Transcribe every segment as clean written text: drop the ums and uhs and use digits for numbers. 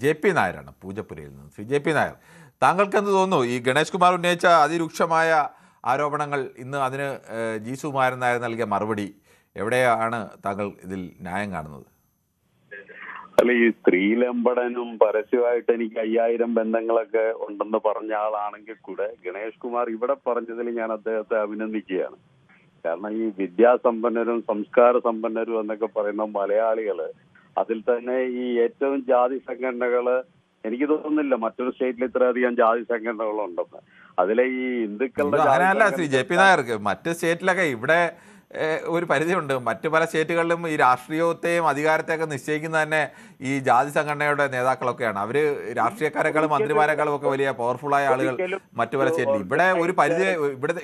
JP നായരാണ് പൂജപ്പുരയിൽ നിന്ന്. Shri JP Nair, താങ്കൾക്ക് എന്ത് തോന്നുന്നു ഈ ഗണേഷ് കുമാർ ഉന്നയിച്ച അതിരൂക്ഷമായ ആരോപണങ്ങൾ, ഇന്ന് അതിന് ജി സുകുമാരൻ നായർ നൽകിയ മറുപടി, എവിടെയാണ് താങ്കൾ ഇതിൽ ന്യായം കാണുന്നത്? അല്ല, ഈ സ്ത്രീലമ്പടനും പരസ്യമായിട്ട് എനിക്ക് 5000 ബന്ധങ്ങളൊക്കെ ഉണ്ടെന്ന് പറഞ്ഞ ആളാണെങ്കിൽ കൂടെ ഗണേഷ് കുമാർ ഇവിടെ പറഞ്ഞതിൽ ഞാൻ അദ്ദേഹത്തെ അഭിനന്ദിക്കുകയാണ്. കാരണം ഈ വിദ്യാസമ്പന്നരും സംസ്കാര സമ്പന്നരും എന്നൊക്കെ പറയുന്ന മലയാളികള്, അതിൽ തന്നെ ഈ ഏറ്റവും ജാതി സംഘടനകള്, എനിക്ക് തോന്നുന്നില്ല മറ്റൊരു സ്റ്റേറ്റിൽ ഇത്രയധികം ജാതി സംഘടനകളുണ്ടെന്ന്. അതിലെ ഈ ഹിന്ദുക്കളുടെ അങ്ങനെയല്ല ശ്രീ JP നായർ, മറ്റ് സ്റ്റേറ്റിലൊക്കെ, ഇവിടെ ഒരു പരിധിയുണ്ട്. മറ്റു പല സ്റ്റേറ്റുകളിലും ഈ രാഷ്ട്രീയത്തെയും അധികാരത്തെയൊക്കെ നിശ്ചയിക്കുന്ന തന്നെ ഈ ജാതി സംഘടനയുടെ നേതാക്കളൊക്കെയാണ്. അവര് രാഷ്ട്രീയക്കാരെക്കാളും മന്ത്രിമാരെക്കാളും ഒക്കെ വലിയ പവർഫുള്ളായ ആളുകൾ മറ്റു പല സ്റ്റേറ്റിൽ. ഇവിടെ ഒരു പരിധി,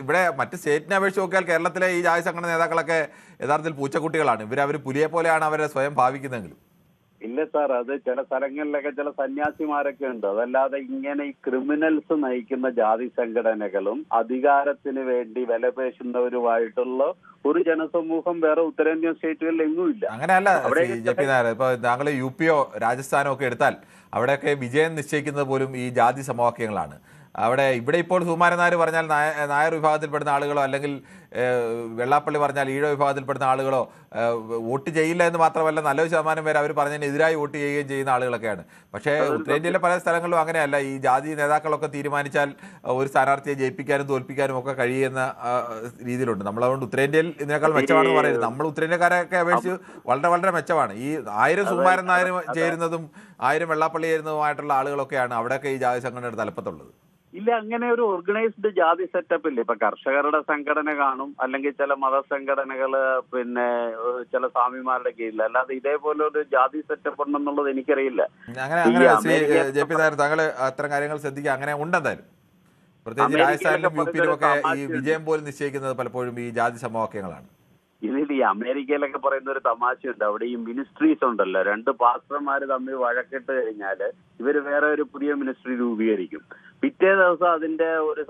ഇവിടെ മറ്റ് സ്റ്റേറ്റിനെ അപേക്ഷിച്ച് നോക്കിയാൽ കേരളത്തിലെ ഈ ജാതി സംഘടന നേതാക്കളൊക്കെ യഥാർത്ഥത്തിൽ പൂച്ചക്കുട്ടികളാണ്. അവർ പുലിയെ പോലെയാണ് അവരെ സ്വയം ഭാവിക്കുന്നതെങ്കിലും. ഇല്ല സാർ, അത് ചില സ്ഥലങ്ങളിലൊക്കെ ചില സന്യാസിമാരൊക്കെ ഉണ്ട്. അതല്ലാതെ ഇങ്ങനെ ഈ ക്രിമിനൽസ് നയിക്കുന്ന ജാതി സംഘടനകളും അധികാരത്തിന് വേണ്ടി വിലപേശുന്നവരുമായിട്ടുള്ള ഒരു ജനസമൂഹം വേറെ ഉത്തരേന്ത്യൻ സ്റ്റേറ്റുകളിൽ എങ്ങുമില്ല. അങ്ങനെയല്ല JP നായർ, ഇപ്പൊ താങ്കൾ UP രാജസ്ഥാനോ ഒക്കെ എടുത്താൽ അവിടെയൊക്കെ വിജയം നിശ്ചയിക്കുന്നത് പോലും ഈ ജാതി സമവാക്യങ്ങളാണ്. ഇവിടെ ഇപ്പോൾ സുകുമാരൻ നായർ പറഞ്ഞാൽ നായർ വിഭാഗത്തിൽപ്പെടുന്ന ആളുകളോ, അല്ലെങ്കിൽ വെള്ളാപ്പള്ളി പറഞ്ഞാൽ ഈഴ വിഭാഗത്തിൽപ്പെടുന്ന ആളുകളോ വോട്ട് ചെയ്യില്ല എന്ന് മാത്രമല്ല, 40% പേര് അവർ പറഞ്ഞതിനെതിരായി വോട്ട് ചെയ്യുകയും ചെയ്യുന്ന ആളുകളൊക്കെയാണ്. പക്ഷേ ഉത്തരേന്ത്യയിലെ പല സ്ഥലങ്ങളിലും അങ്ങനെയല്ല. ഈ ജാതി നേതാക്കളൊക്കെ തീരുമാനിച്ചാൽ ഒരു സ്ഥാനാർത്ഥിയെ ജയിപ്പിക്കാനും തോൽപ്പിക്കാനും ഒക്കെ കഴിയുന്ന രീതിയിലുണ്ട്. നമ്മളതുകൊണ്ട് ഉത്തരേന്ത്യയിൽ ഇതിനേക്കാൾ മെച്ചമാണെന്ന് പറയുന്നത്. നമ്മൾ ഉത്തരേന്ത്യക്കാരൊക്കെ അപേക്ഷിച്ച് വളരെ വളരെ മെച്ചമാണ്. ഈ 1000 സുകുമാരൻ നായർ ചേരുന്നതും 1000 വെള്ളാപ്പള്ളി ചേരുന്നതുമായിട്ടുള്ള ആളുകളൊക്കെയാണ് അവിടെയൊക്കെ ഈ ജാതി സംഘടനയുടെ തലപ്പത്തുള്ളത്. ഇല്ല, അങ്ങനെ ഒരു ഓർഗനൈസ്ഡ് ജാതി സെറ്റപ്പ് ഇല്ല. ഇപ്പൊ കർഷകരുടെ സംഘടന കാണും, അല്ലെങ്കിൽ ചില മതസംഘടനകള്, പിന്നെ ചില സ്വാമിമാരുടെ കീഴിൽ. അല്ലാതെ ഇതേപോലെ ഒരു ജാതി സെറ്റപ്പ് ഉണ്ടെന്നുള്ളത് എനിക്കറിയില്ല. JP നായർ, താങ്കൾ അത്തരം കാര്യങ്ങൾ ശ്രദ്ധിക്കുക. അങ്ങനെ ഉണ്ടെന്തായാലും, പ്രത്യേകിച്ച് രാജസ്ഥാനിലും UP ഒക്കെ ഈ വിജയം പോലും നിശ്ചയിക്കുന്നത് പലപ്പോഴും ഈ ജാതി സമവാക്യങ്ങളാണ്. ഇതിൽ ഈ അമേരിക്കയിലൊക്കെ പറയുന്ന ഒരു തമാശയുണ്ട്. അവിടെ ഈ മിനിസ്ട്രീസ് ഉണ്ടല്ലോ, 2 പാസ്റ്റർമാര് തമ്മിൽ വഴക്കിട്ട് കഴിഞ്ഞാല് ഇവര് വേറെ ഒരു പുതിയ മിനിസ്ട്രി രൂപീകരിക്കും. പിറ്റേ ദിവസം അതിന്റെ ഒരു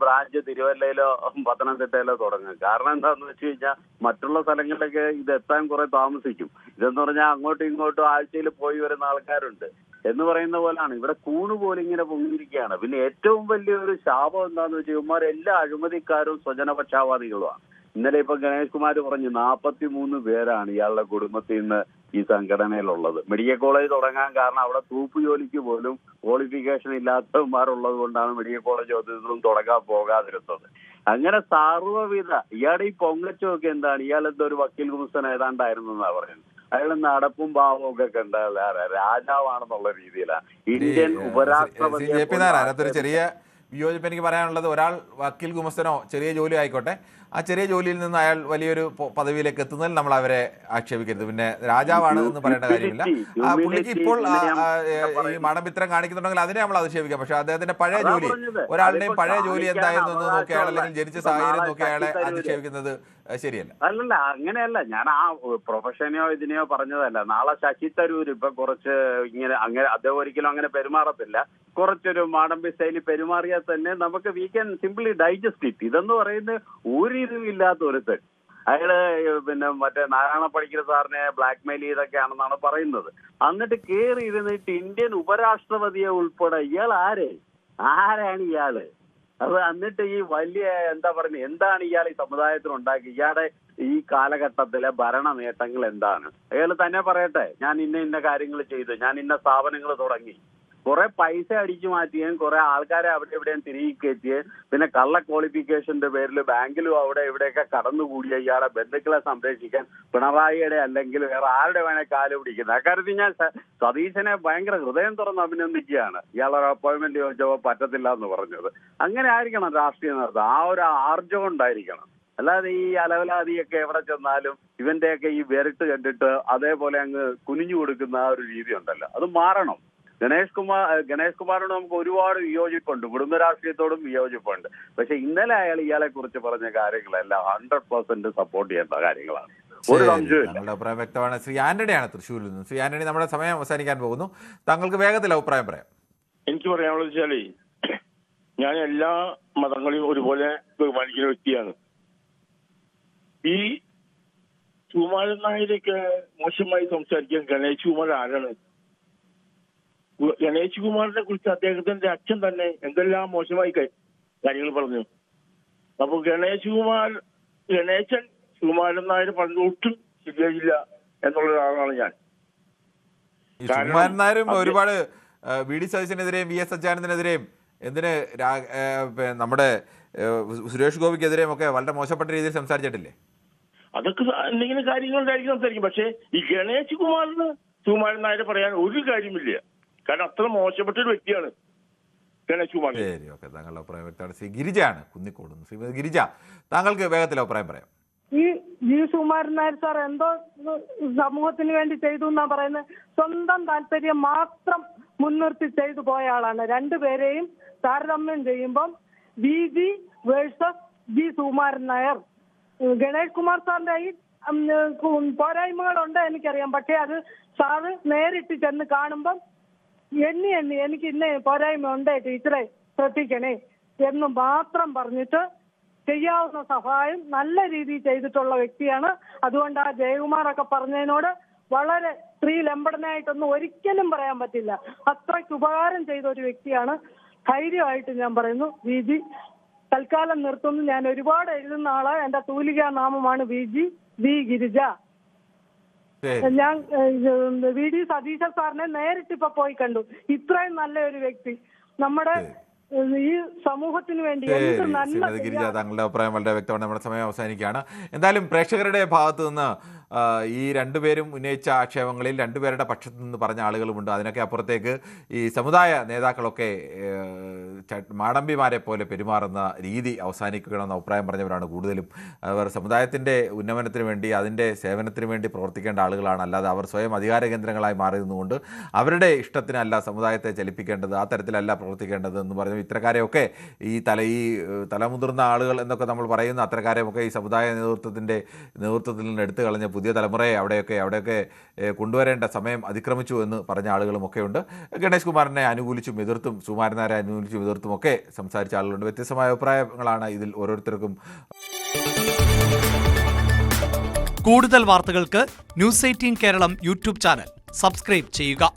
ബ്രാഞ്ച് തിരുവല്ലയിലോ പത്തനംതിട്ടയിലോ തുടങ്ങും. കാരണം എന്താന്ന് വെച്ച് കഴിഞ്ഞാൽ മറ്റുള്ള സ്ഥലങ്ങളിലൊക്കെ ഇത് എത്താൻ കുറെ താമസിക്കും. ഇതെന്ന് പറഞ്ഞാൽ അങ്ങോട്ടും ഇങ്ങോട്ടും ആഴ്ചയിൽ പോയി വരുന്ന ആൾക്കാരുണ്ട് എന്ന് പറയുന്ന പോലാണ്. ഇവിടെ കൂണ് പോലെ ഇങ്ങനെ പൊങ്ങിയിരിക്കുകയാണ്. പിന്നെ ഏറ്റവും വലിയൊരു ശാപം എന്താന്ന് വെച്ചാൽ ഇവന്മാരെല്ലാ അഴിമതിക്കാരും സ്വജനപക്ഷാവാദികളുമാണ്. ഇന്നലെ ഇപ്പൊ ഗണേഷ് കുമാർ പറഞ്ഞു 43 പേരാണ് ഇയാളുടെ കുടുംബത്തിൽ നിന്ന് ഈ സംഘടനയിലുള്ളത്. മെഡിക്കൽ കോളേജ് തുടങ്ങാൻ കാരണം അവിടെ തൂപ്പ് ജോലിക്ക് പോലും ക്വാളിഫിക്കേഷൻ ഇല്ലാത്തവന്മാരുള്ളത് കൊണ്ടാണ് മെഡിക്കൽ കോളേജ് ഒന്നും തുടങ്ങാൻ പോകാതിരുന്നത്. അങ്ങനെ സർവ്വവിധ ഇയാളുടെ ഈ പൊങ്ങച്ചമൊക്കെ എന്താണ്, ഇയാളെന്തോ ഒരു വക്കീൽ കുമുസ്തൻ ഏതാണ്ടായിരുന്നു എന്നാ പറയുന്നത്. അയാൾ നടപ്പും ഭാവവും ഒക്കെ കണ്ട രാജാവാണെന്നുള്ള രീതിയിലാണ് ഇന്ത്യൻ ഉപരാഷ്ട്രപതി. ചെറിയ വിയോജിപ്പ് എനിക്ക് പറയാനുള്ളത്, ഒരാൾ വക്കീൽ ഗുമസ്തനോ ചെറിയ ജോലി ആയിക്കോട്ടെ, ആ ചെറിയ ജോലിയിൽ നിന്ന് അയാൾ വലിയൊരു പദവിയിലേക്ക് എത്തുന്നതിൽ നമ്മൾ അവരെ ആക്ഷേപിക്കരുത്. പിന്നെ രാജാവാണ് എന്ന് പറയേണ്ട കാര്യമില്ല. പുള്ളിക്ക് ഇപ്പോൾ ഈ മണമിത്രം കാണിക്കുന്നുണ്ടെങ്കിൽ അതിനെ നമ്മൾ അധിക്ഷേപിക്കാം. പക്ഷെ അദ്ദേഹത്തിന്റെ പഴയ ജോലി, ഒരാളുടെയും പഴയ ജോലി എന്തായിരുന്നു എന്ന് നോക്കി അയാൾ, അല്ലെങ്കിൽ ജനിച്ച സാഹചര്യം നോക്കി അയാളെ അധിക്ഷേപിക്കുന്നത് ശരിയല്ല. അല്ലല്ല, അങ്ങനെയല്ല. ഞാൻ ആ പ്രൊഫഷനെയോ ഇതിനെയോ പറഞ്ഞതല്ല. നാളെ ശശി തരൂർ ഇപ്പൊ കുറച്ച് ഇങ്ങനെ, അങ്ങനെ അദ്ദേഹം ഒരിക്കലും അങ്ങനെ പെരുമാറത്തില്ല. കുറച്ചൊരു മാടമ്പി സ്റ്റൈലിൽ പെരുമാറിയാൽ തന്നെ നമുക്ക് we can simply digest it. ഇതെന്ന് പറയുന്നത് ഒരു ഇല്ലാത്ത ഒരുത്തൻ, അയാള് പിന്നെ മറ്റേ നാരായണ പണിക്കർ സാറിനെ ബ്ലാക്ക് മെയിൽ ചെയ്തൊക്കെയാണെന്നാണ് പറയുന്നത്. എന്നിട്ട് കയറി ഇരുന്നിട്ട് ഇന്ത്യൻ ഉപരാഷ്ട്രപതിയെ ഉൾപ്പെടെ ഇയാൾ ആരാണ് ഇയാള്? അത് എന്നിട്ട് ഈ വലിയ എന്താ പറയുന്നത്, എന്താണ് ഇയാൾ ഈ സമുദായത്തിന് ഉണ്ടാക്കി, ഇയാളുടെ ഈ കാലഘട്ടത്തിലെ ഭരണ നേട്ടങ്ങൾ എന്താണ്? അയാൾ തന്നെ പറയട്ടെ, ഞാൻ ഇന്ന കാര്യങ്ങൾ ചെയ്തു, ഞാൻ ഇന്ന സ്ഥാപനങ്ങൾ തുടങ്ങി, കുറെ പൈസ അടിച്ചു മാറ്റുകയും കുറെ ആൾക്കാരെ അവിടെ ഇവിടെയും തിരികെ കയറ്റുകയും പിന്നെ കള്ള ക്വാളിഫിക്കേഷന്റെ പേരിൽ ബാങ്കിലും അവിടെ ഇവിടെയൊക്കെ കടന്നുകൂടിയ ഇയാളെ ബന്ധുക്കളെ സംരക്ഷിക്കാൻ പിണറായിയുടെ അല്ലെങ്കിൽ വേറെ ആരുടെ വേണേ കാല് പിടിക്കുന്നത്. അക്കാര്യത്തിൽ ഞാൻ സതീശനെ ഭയങ്കര ഹൃദയം തുറന്ന് അഭിനന്ദിക്കുകയാണ്. ഇയാളൊരു അപ്പോയിന്റ്മെന്റ് ചോദിച്ചപ്പോൾ പറ്റത്തില്ല എന്ന് പറഞ്ഞത്. അങ്ങനെ ആയിരിക്കണം രാഷ്ട്രീയ നേതൃത്വം. ആ ഒരു ആർജവം ഉണ്ടായിരിക്കണം. അല്ലാതെ ഈ അലവലാതിയൊക്കെ എവിടെ ചെന്നാലും ഇവന്റെയൊക്കെ ഈ വിരട്ട് കണ്ടിട്ട് അതേപോലെ അങ്ങ് കുനിഞ്ഞു കൊടുക്കുന്ന ആ ഒരു രീതി ഉണ്ടല്ലോ, അത് മാറണം. ഗണേഷ് കുമാറിനോട് നമുക്ക് ഒരുപാട് വിയോജിപ്പുണ്ട്, കുടുംബ രാഷ്ട്രീയത്തോടും വിയോജിപ്പുണ്ട്. പക്ഷെ ഇന്നലെ ഇയാളെ കുറിച്ച് പറഞ്ഞ കാര്യങ്ങളെല്ലാം 100% സപ്പോർട്ട് ചെയ്യേണ്ട കാര്യങ്ങളാണ്. ഒരു സംശയമില്ല. താങ്കളുടെ അഭിപ്രായം വ്യക്തമാണ്. ശ്രീ ആന്റണിയാണ് തൃശ്ശൂരിൽ നിന്ന്. ശ്രീ ആന്റണി, നമ്മുടെ സമയം അവസാനിക്കാൻ പോകുന്നു. താങ്കൾക്ക് വേഗത്തിൽ അഭിപ്രായം പറയാം. എനിക്ക് പറയാനുള്ളത് വെച്ചാലേ, ഞാൻ എല്ലാ മതങ്ങളെയും ഒരുപോലെ ബഹുമാനിക്കുന്ന വ്യക്തിയാണ്. ഈ സുകുമാരൻ നായരൊക്കെ മോശമായി സംസാരിക്കാൻ ഗണേഷ് കുമാർ ആരാണ്? ഗണേഷ് കുമാറിനെ കുറിച്ച് അദ്ദേഹത്തിന്റെ അച്ഛൻ തന്നെ എന്തെല്ലാം മോശമായി കാര്യങ്ങൾ പറഞ്ഞു. അപ്പൊ ഗണേശൻ സുകുമാരൻ നായർ പറഞ്ഞ ഒട്ടും ശരിയായില്ല എന്നുള്ള ഒരാളാണ് ഞാൻ. സുകുമാരൻ നായരും ഒരുപാട് വി.ഡി. സതീശനെതിരെയും വി.എസ്. സച്ചിദാനന്ദനെതിരെയും എന്തിന് നമ്മുടെ സുരേഷ് ഗോപിക്കെതിരെയും ഒക്കെ വളരെ മോശപ്പെട്ട രീതിയിൽ സംസാരിച്ചിട്ടില്ലേ? അതൊക്കെ എന്തെങ്കിലും കാര്യങ്ങളുണ്ടായിരിക്കും സംസാരിക്കും. പക്ഷേ ഈ ഗണേഷ് കുമാറിന് സുകുമാരൻ നായർ പറയാൻ ഒരു കാര്യമില്ല. കാരണം അത്ര മോശപ്പെട്ട ഒരു വ്യക്തിയാണ് ഗണേഷ് കുമാർ. ശരി, ഓക്കെ. താങ്കളുടെ അഭിപ്രായം വ്യക്തമാണ്. ശ്രീ ഗിരിജയാണ് കുന്നിക്കോടുന്നു. ശ്രീമതി ഗിരിജ, താങ്കൾക്ക് വേഗത്തിൽ അഭിപ്രായം പറയാം. ഈ സുകുമാരൻ നായർ സാർ എന്തോ സമൂഹത്തിന് വേണ്ടി ചെയ്തു എന്നാ പറയുന്നത്. സ്വന്തം താല്പര്യം മാത്രം മുൻനിർത്തി ചെയ്തു പോയ ആളാണ്. രണ്ടുപേരെയും താരതമ്യം ചെയ്യുമ്പം VG versus G Sukumaran Nair. Ganesh Kumar സാറിന്റെ ഈ പോരായ്മകളുണ്ട് എനിക്കറിയാം. പക്ഷെ അത് സാറ് നേരിട്ട് ചെന്ന് കാണുമ്പം എണ്ണി എനിക്ക് ഇന്ന പോരായ്മ ഉണ്ട് ടീച്ചറെ ശ്രദ്ധിക്കണേ എന്ന് മാത്രം പറഞ്ഞിട്ട് ചെയ്യാവുന്ന സഹായം നല്ല രീതിയിൽ ചെയ്തിട്ടുള്ള വ്യക്തിയാണ്. അതുകൊണ്ട് ആ ജയകുമാറൊക്കെ പറഞ്ഞതിനോട് വളരെ സ്ത്രീലമ്പടനായിട്ടൊന്നും ഒരിക്കലും പറയാൻ പറ്റില്ല. അത്രയ്ക്ക് ഉപകാരം ചെയ്ത ഒരു വ്യക്തിയാണ്. ധൈര്യമായിട്ട് ഞാൻ പറയുന്നു VG തൽക്കാലം നിർത്തുന്നു. ഞാൻ ഒരുപാട് എഴുതുന്ന ആള്. എന്റെ തൂലികാ നാമമാണ് VG V ഗിരിജ. ഞാൻ VD സതീശ സാറിനെ നേരിട്ട് ഇപ്പൊ പോയി കണ്ടു. ഇത്രയും നല്ല ഒരു വ്യക്തി നമ്മുടെ ഈ സമൂഹത്തിന് വേണ്ടി എന്ത് നല്ല. ഗിരിജ, താങ്കളുടെ അഭിപ്രായം വളരെ വ്യക്തമാണ്. നമ്മുടെ സമയം അവസാനിക്കുകയാണ്. എന്തായാലും പ്രേക്ഷകരുടെ ഭാഗത്തു നിന്ന് ഈ രണ്ടുപേരും ഉന്നയിച്ച ആക്ഷേപങ്ങളിൽ രണ്ടുപേരുടെ പക്ഷത്തു നിന്ന് പറഞ്ഞ ആളുകളുമുണ്ട്. അതിനൊക്കെ അപ്പുറത്തേക്ക് ഈ സമുദായ നേതാക്കളൊക്കെ മാടമ്പിമാരെ പോലെ പെരുമാറുന്ന രീതി അവസാനിക്കണമെന്ന അഭിപ്രായം പറഞ്ഞവരാണ് കൂടുതലും. അവർ സമുദായത്തിൻ്റെ ഉന്നമനത്തിന് വേണ്ടി അതിൻ്റെ സേവനത്തിന് വേണ്ടി പ്രവർത്തിക്കേണ്ട ആളുകളാണ്. അല്ലാതെ അവർ സ്വയം അധികാര കേന്ദ്രങ്ങളായി മാറിയതുകൊണ്ട് അവരുടെ ഇഷ്ടത്തിനല്ല സമുദായത്തെ ചലിപ്പിക്കേണ്ടത്, ആ തരത്തിലല്ല പ്രവർത്തിക്കേണ്ടത് എന്ന് പറഞ്ഞു ഇത്തരക്കാരെയൊക്കെ ഈ തലമുതിർന്ന ആളുകൾ എന്നൊക്കെ നമ്മൾ പറയുന്ന അത്തരക്കാരെയൊക്കെ ഈ സമുദായ നേതൃത്വത്തിൽ നിന്ന് എടുത്തു കളഞ്ഞ പുതിയ തലമുറയെ അവിടെയൊക്കെ കൊണ്ടുവരേണ്ട സമയം അതിക്രമിച്ചു എന്ന് പറഞ്ഞ ആളുകളുമൊക്കെ ഉണ്ട്. ഗണേഷ് കുമാറിനെ അനുകൂലിച്ചും എതിർത്തും സുകുമാരൻ നായരെ അനുകൂലിച്ചും എതിർത്തും ഒക്കെ സംസാരിച്ച ആളുകളുണ്ട്. വ്യത്യസ്തമായ അഭിപ്രായങ്ങളാണ് ഇതിൽ ഓരോരുത്തർക്കും. കൂടുതൽ വാർത്തകൾക്ക് News 18 Keralam YouTube channel subscribe ചെയ്യുക.